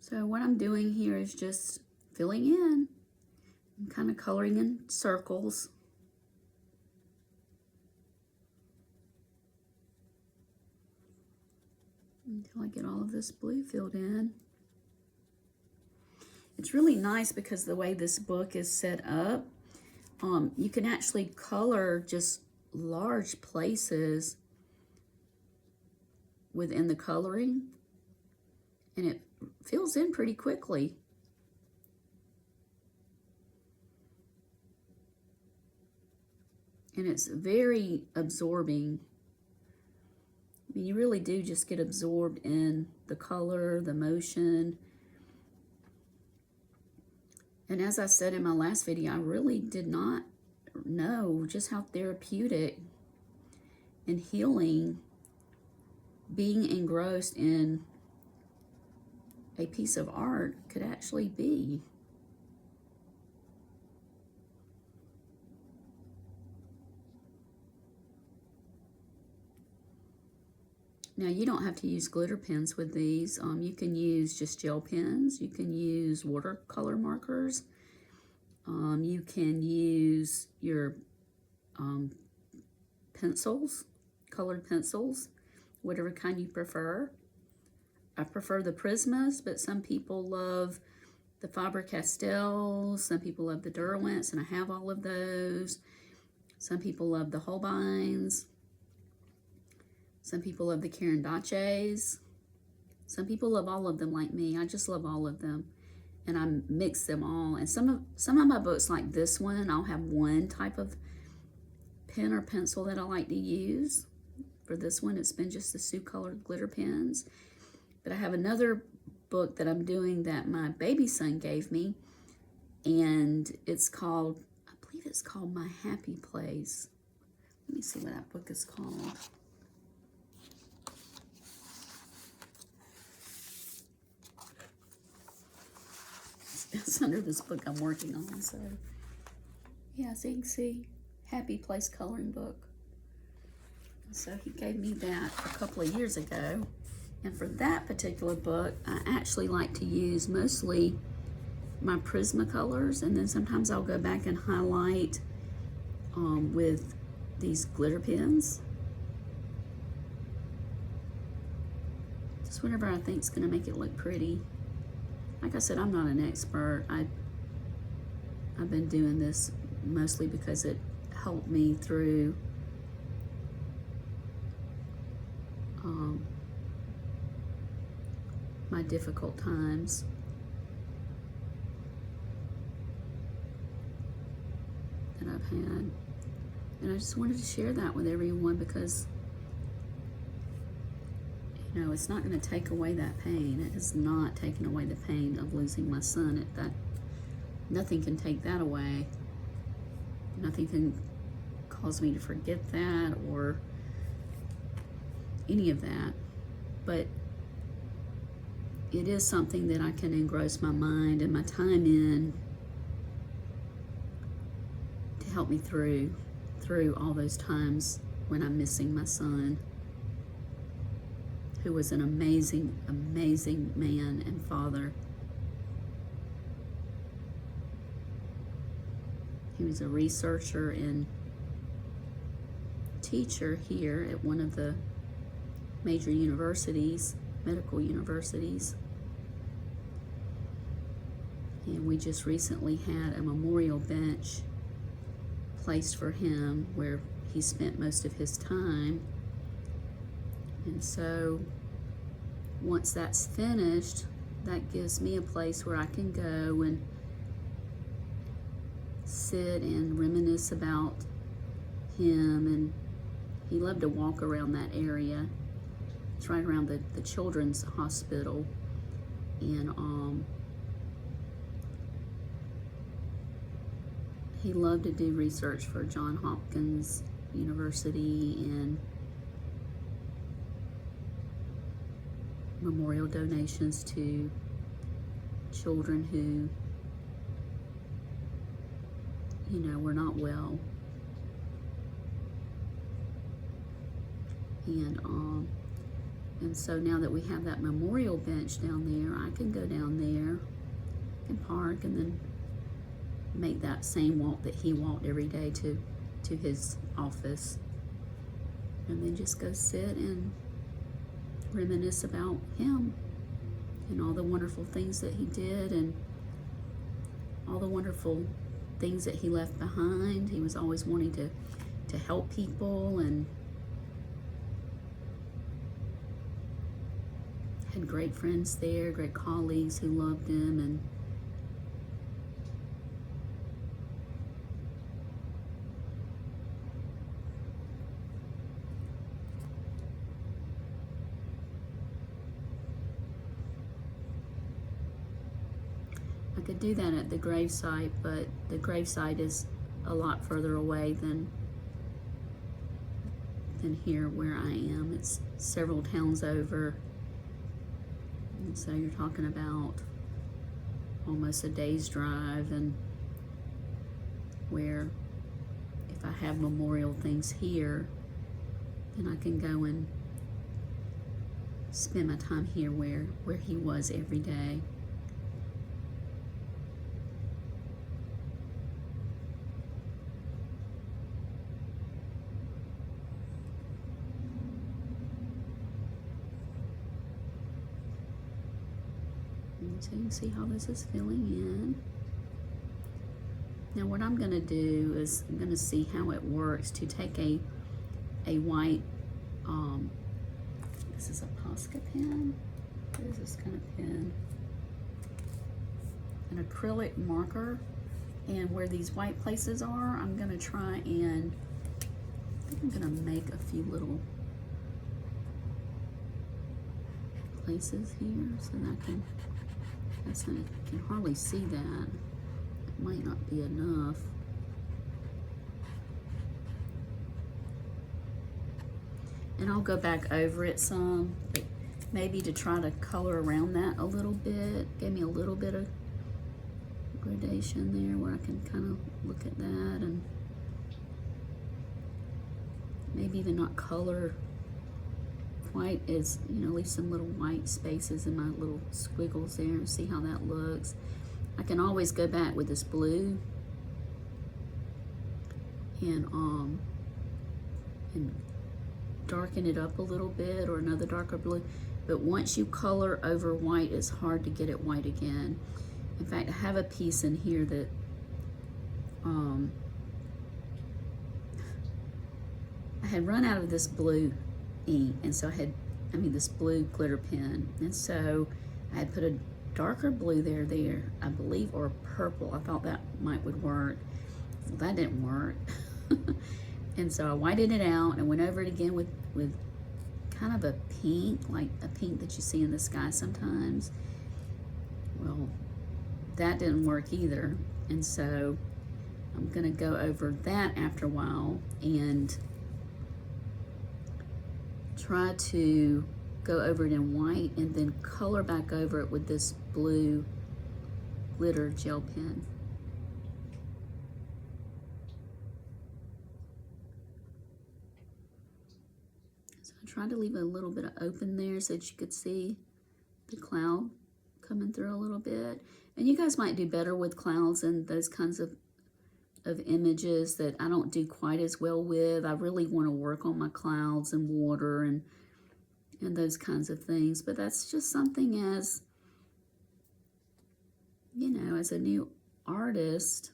So what I'm doing here is just filling in. I'm kind of coloring in circles. Until I get all of this blue filled in. It's really nice because the way this book is set up, you can actually color just large places within the coloring, and it fills in pretty quickly. And it's very absorbing. I mean, you really do just get absorbed in the color, the motion. And as I said in my last video, I really did not know just how therapeutic and healing being engrossed in a piece of art could actually be. Now, you don't have to use glitter pens with these. You can use just gel pens. You can use watercolor markers. You can use your pencils, colored pencils, whatever kind you prefer. I prefer the Prismas, but some people love the Faber-Castell. Some people love the Derwents, and I have all of those. Some people love the Holbeins. Some people love the Caran d'Aches. Some people love all of them like me. I just love all of them. And I mix them all. And some of my books, like this one, I'll have one type of pen or pencil that I like to use. For this one, it's been just the Sioux colored glitter pens. But I have another book that I'm doing that my baby son gave me. And it's called, I believe it's called My Happy Place. Let me see what that book is called. It's under this book I'm working on, so yeah, so you can see, Happy Place coloring book. So he gave me that a couple of years ago, and for that particular book, I actually like to use mostly my Prismacolors, and then sometimes I'll go back and highlight with these glitter pens. Just whatever I think is going to make it look pretty. Like I said, I'm not an expert. I've been doing this mostly because it helped me through my difficult times. That I've had. And I just wanted to share that with everyone because, you know, it's not going to take away that pain. It has not taken away the pain of losing my son. Nothing can take that away. Nothing can cause me to forget that or any of that. But it is something that I can engross my mind and my time in to help me through all those times when I'm missing my son, who was an amazing, amazing man and father. He was a researcher and teacher here at one of the major universities, medical universities. And we just recently had a memorial bench placed for him where he spent most of his time. And so once that's finished, that gives me a place where I can go and sit and reminisce about him. And he loved to walk around that area. It's right around the children's hospital. And he loved to do research for Johns Hopkins University and memorial donations to children who, you know, were not well. And And so now that we have that memorial bench down there, I can go down there and park and then make that same walk that he walked every day to his office. And then just go sit and reminisce about him and all the wonderful things that he did and all the wonderful things that he left behind. He was always wanting to help people and had great friends there, great colleagues who loved him. And I could do that at the gravesite, but the gravesite is a lot further away than here where I am. It's several towns over. And so you're talking about almost a day's drive, and where if I have memorial things here, then I can go and spend my time here where he was every day. So you can see how this is filling in. Now what I'm going to do is I'm going to see how it works to take a white, this is a Posca pen. What is this kind of pen? An acrylic marker. And where these white places are, I'm going to try and, I think I'm going to make a few little places here so that I can, I can hardly see that. It might not be enough. And I'll go back over it some, but maybe to try to color around that a little bit. Give me a little bit of gradation there where I can kind of look at that and maybe even not color white is, you know, leave some little white spaces in my little squiggles there and see how that looks. I can always go back with this blue and darken it up a little bit, or another darker blue. But once you color over white, it's hard to get it white again. In fact, I have a piece in here that I had run out of this blue ink, and so I had, this blue glitter pen, and so I had put a darker blue there, I believe, or purple. I thought that would work. Well, that didn't work. And so I whited it out and went over it again with kind of a pink, like a pink that you see in the sky sometimes. Well, that didn't work either. And so I'm gonna go over that after a while and try to go over it in white and then color back over it with this blue glitter gel pen. So I tried to leave a little bit of open there so that you could see the cloud coming through a little bit. And you guys might do better with clouds and those kinds of images that I don't do quite as well with. I really want to work on my clouds and water and those kinds of things. But that's just something, as you know, as a new artist,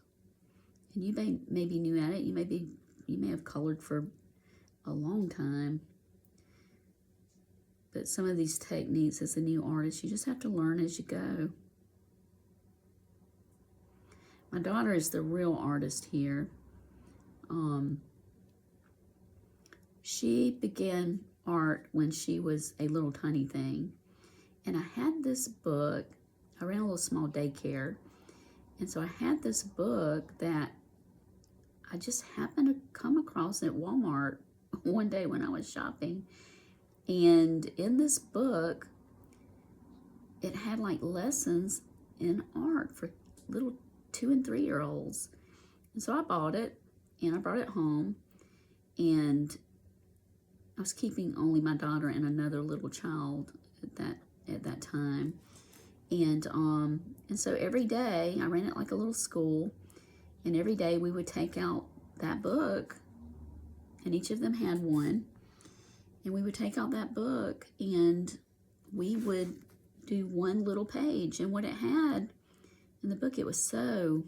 and you may be new at it, you may have colored for a long time. But some of these techniques as a new artist, you just have to learn as you go. My daughter is the real artist here. She began art when she was a little tiny thing. And I had this book. I ran a little small daycare. And so I had this book that I just happened to come across at Walmart one day when I was shopping. And in this book, it had like lessons in art for little 2- and 3-year-olds. And so I bought it and I brought it home, and I was keeping only my daughter and another little child at that time. And so every day I ran it like a little school, and every day we would take out that book, and each of them had one, and we would take out that book and we would do one little page. And what it had in the book, it was so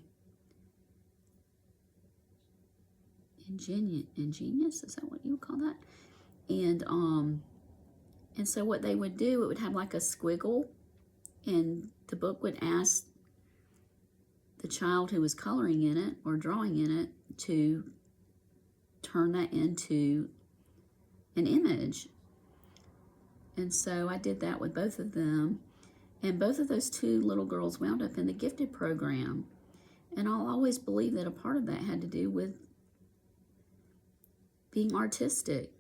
ingenious, is that what you would call that? And so what they would do, it would have like a squiggle, and the book would ask the child who was coloring in it or drawing in it to turn that into an image. And so I did that with both of them, and both of those two little girls wound up in the gifted program. And I'll always believe that a part of that had to do with being artistic.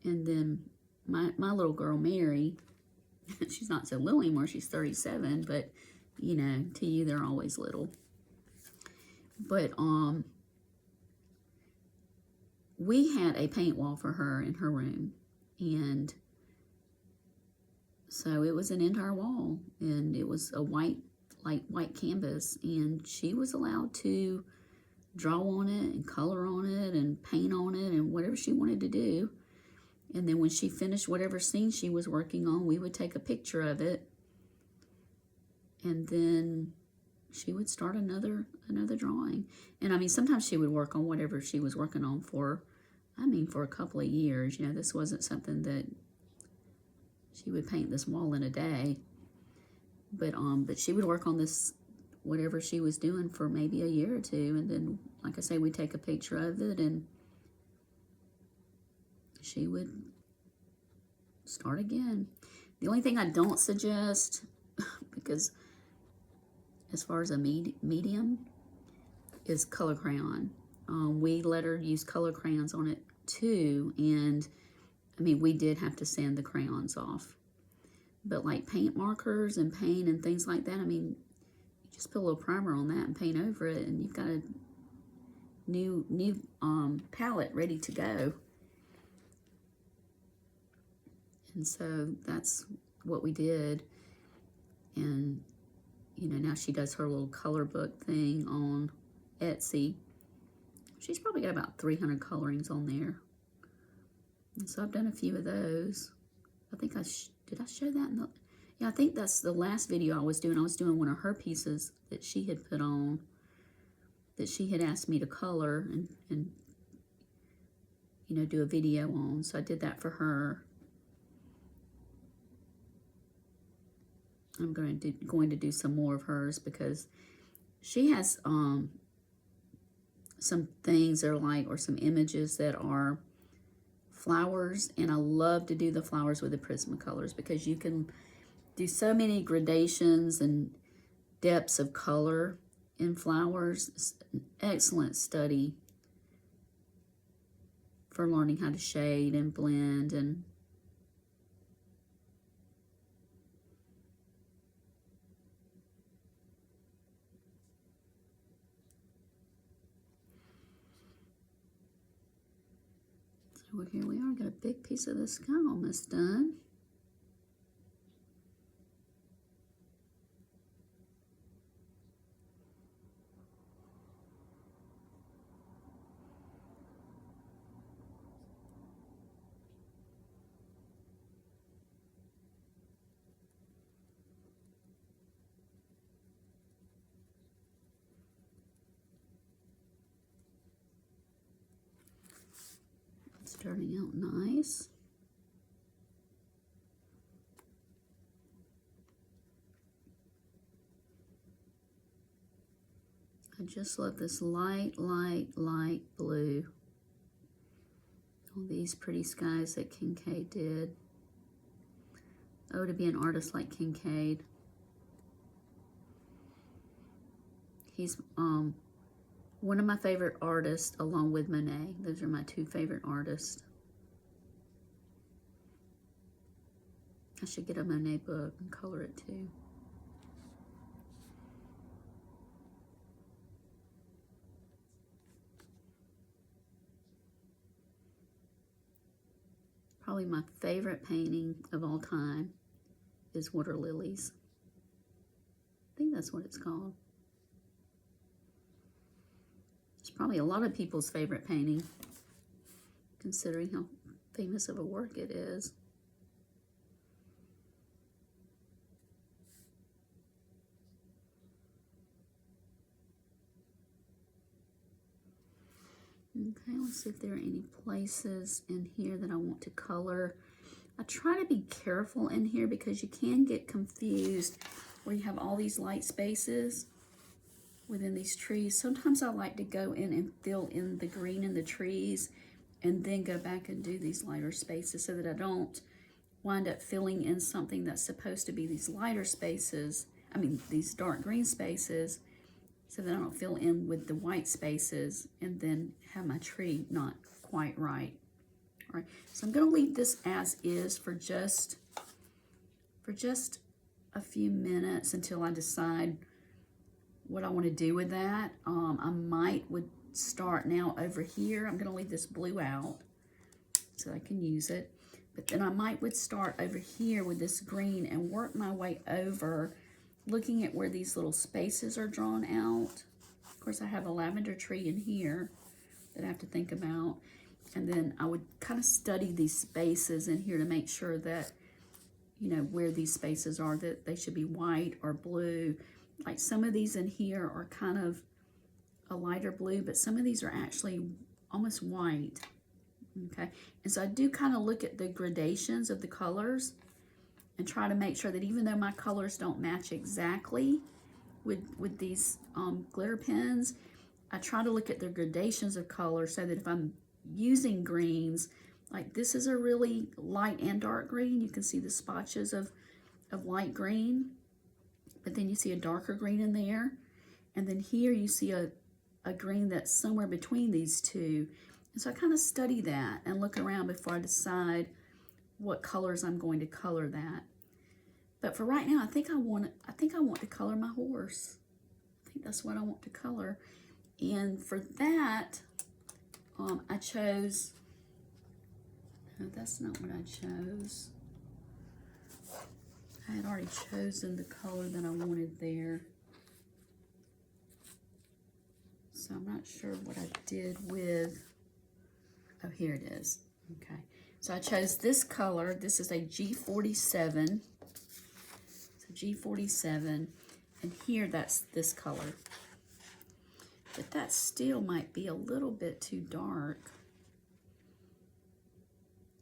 And then my little girl, Mary, she's not so little anymore, she's 37, but, you know, to you, they're always little. But, we had a paint wall for her in her room, and so it was an entire wall, and it was a white canvas, and she was allowed to draw on it and color on it and paint on it and whatever she wanted to do. And then when she finished whatever scene she was working on, we would take a picture of it, and then she would start another drawing. And I mean, sometimes she would work on whatever she was working on for a couple of years. You know, this wasn't something that she would paint this wall in a day. But she would work on this, whatever she was doing, for maybe a year or two, and then, like I say, we'd take a picture of it, and she would start again. The only thing I don't suggest, because as far as a medium, is color crayon. We let her use color crayons on it too, and I mean, we did have to sand the crayons off. But like paint markers and paint and things like that, I mean, you just put a little primer on that and paint over it, and you've got a new palette ready to go. And so that's what we did. And, you know, now she does her little color book thing on Etsy. She's probably got about 300 colorings on there. And so I've done a few of those. I think did I show that in the, yeah, I think that's the last video I was doing. I was doing one of her pieces that she had put on, that she had asked me to color and you know, do a video on. So I did that for her. I'm going to do some more of hers, because she has some things that are like, or some images that are flowers, and I love to do the flowers with the Prismacolors, because you can do so many gradations and depths of color in flowers. It's an excellent study for learning how to shade and blend. And so here we are, got a big piece of the sky almost done. Starting out nice. I just love this light blue. All these pretty skies that Kincaid did. Oh, to be an artist like Kincaid. He's one of my favorite artists, along with Monet. Those are my two favorite artists. I should get a Monet book and color it too. Probably my favorite painting of all time is Water Lilies. I think that's what it's called. It's probably a lot of people's favorite painting, considering how famous of a work it is. Okay, let's see if there are any places in here that I want to color. I try to be careful in here because you can get confused where you have all these light spaces within these trees. Sometimes I like to go in and fill in the green in the trees and then go back and do these lighter spaces so that I don't wind up filling in something that's supposed to be these lighter spaces, these dark green spaces, so that I don't fill in with the white spaces and then have my tree not quite right. All right, so I'm gonna leave this as is for just a few minutes until I decide what I want to do with that. I would start now over here. I'm gonna leave this blue out so I can use it. But then I would start over here with this green and work my way over, looking at where these little spaces are drawn out. Of course, I have a lavender tree in here that I have to think about. And then I would kind of study these spaces in here to make sure that, you know, where these spaces are, that they should be white or blue. Like some of these in here are kind of a lighter blue, but some of these are actually almost white. Okay, and so I do kind of look at the gradations of the colors and try to make sure that even though my colors don't match exactly with these glitter pens, I try to look at the gradations of color so that if I'm using greens, like this is a really light and dark green. You can see the spotches of light green, but then you see a darker green in there. And then here you see a green that's somewhere between these two. And so I kind of study that and look around before I decide what colors I'm going to color that. But for right now, I think I want to color my horse. I think that's what I want to color. And for that, I chose, no, that's not what I chose. I had already chosen the color that I wanted there. So I'm not sure what I did with, oh, here it is. Okay, so I chose this color. This is a G47. So G47, and here that's this color. But that still might be a little bit too dark,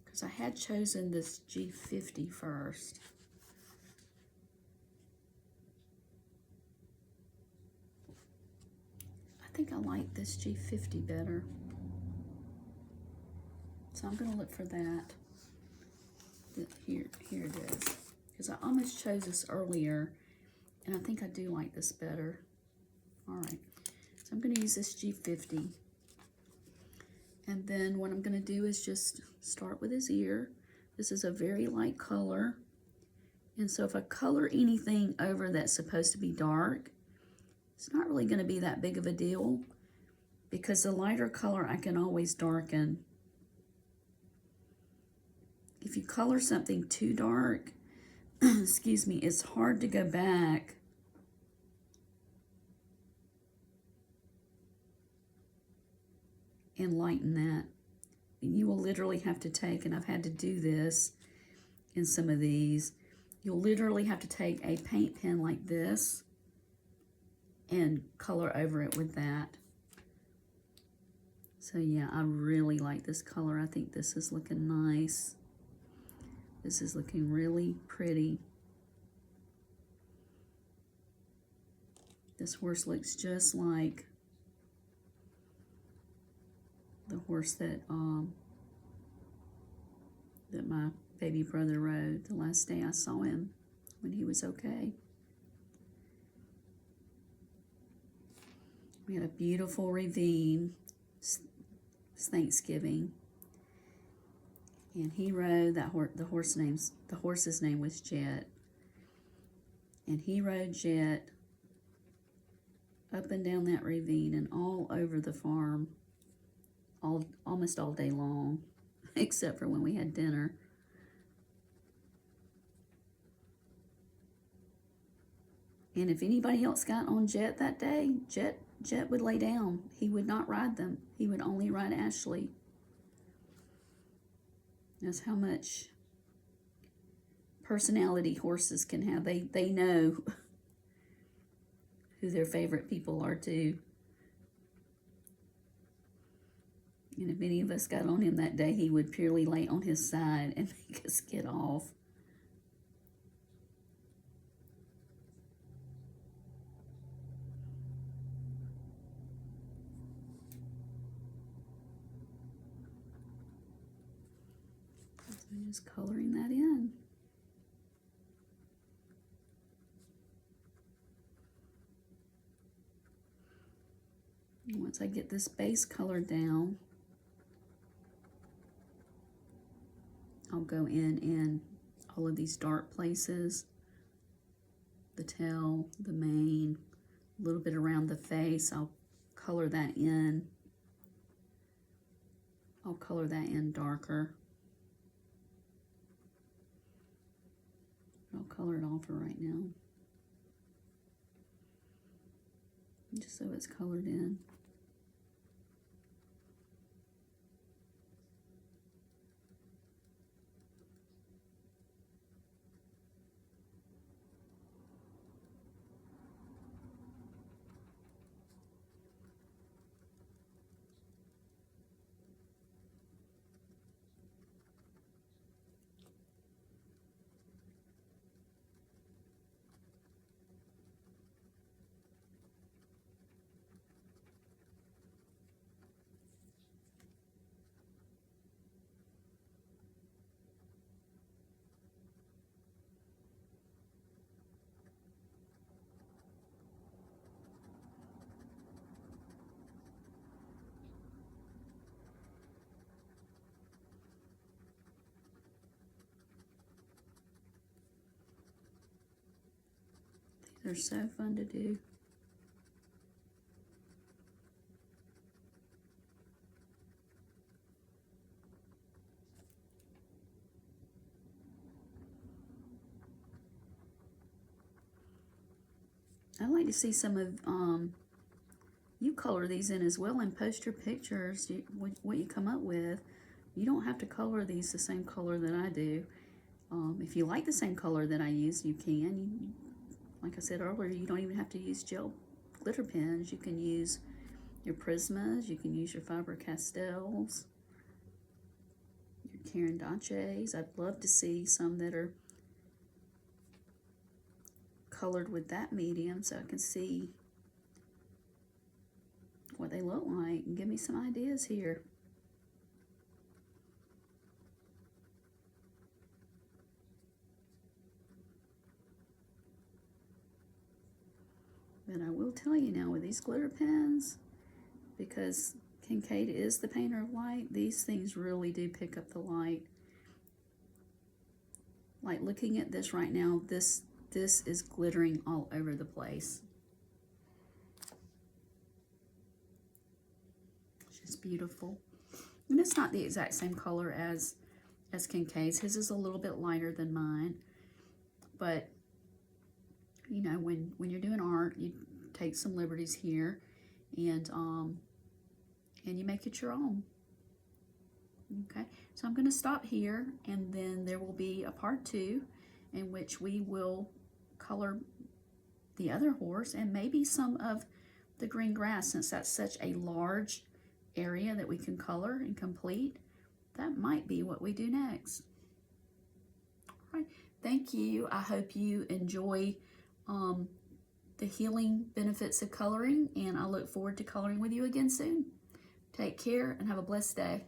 because I had chosen this G50 first. I think I like this G50 better. So I'm going to look for that. Here it is. Because I almost chose this earlier, and I think I do like this better. All right. So I'm going to use this G50. And then what I'm going to do is just start with his ear. This is a very light color. And so if I color anything over that's supposed to be dark, it's not really going to be that big of a deal, because the lighter color I can always darken. If you color something too dark, excuse me, it's hard to go back and lighten that. You will literally have to take, and I've had to do this in some of these, you'll literally have to take a paint pen like this and color over it with that. So yeah, I really like this color. I think this is looking nice. This is looking really pretty. This horse looks just like the horse that that my baby brother rode the last day I saw him when he was okay. We had a beautiful ravine. It's Thanksgiving, and he rode that horse. The horse's name was Jet, and he rode Jet up and down that ravine and all over the farm, almost all day long, except for when we had dinner. And if anybody else got on Jet that day, Jet would lay down. He would not ride them. He would only ride Ashley. That's how much personality horses can have. They know who their favorite people are too. And if any of us got on him that day, he would purely lay on his side and make us get off. So I'm just coloring that in. And once I get this base color down, I'll go in all of these dark places, the tail, the mane, a little bit around the face. I'll color that in. I'll color that in darker. I'll color it all for right now, just so it's colored in. They're so fun to do. I'd like to see some of you color these in as well and post your pictures, what you come up with. You don't have to color these the same color that I do. If you like the same color that I use, you can. Like I said earlier, you don't even have to use gel glitter pens. You can use your Prismas, you can use your Faber-Castells, your Caran d'Aches. I'd love to see some that are colored with that medium so I can see what they look like and give me some ideas here. But I will tell you now, with these glitter pens, because Kinkade is the painter of light, these things really do pick up the light. Like looking at this right now, this is glittering all over the place. It's just beautiful. And it's not the exact same color as Kinkade's. His is a little bit lighter than mine. But you know, when you're doing art, you take some liberties here, and you make it your own. Okay, so I'm going to stop here, and then there will be a part 2 in which we will color the other horse and maybe some of the green grass, since that's such a large area that we can color and complete. That might be what we do next. All right, thank you. I hope you enjoy the healing benefits of coloring, and I look forward to coloring with you again soon. Take care and have a blessed day.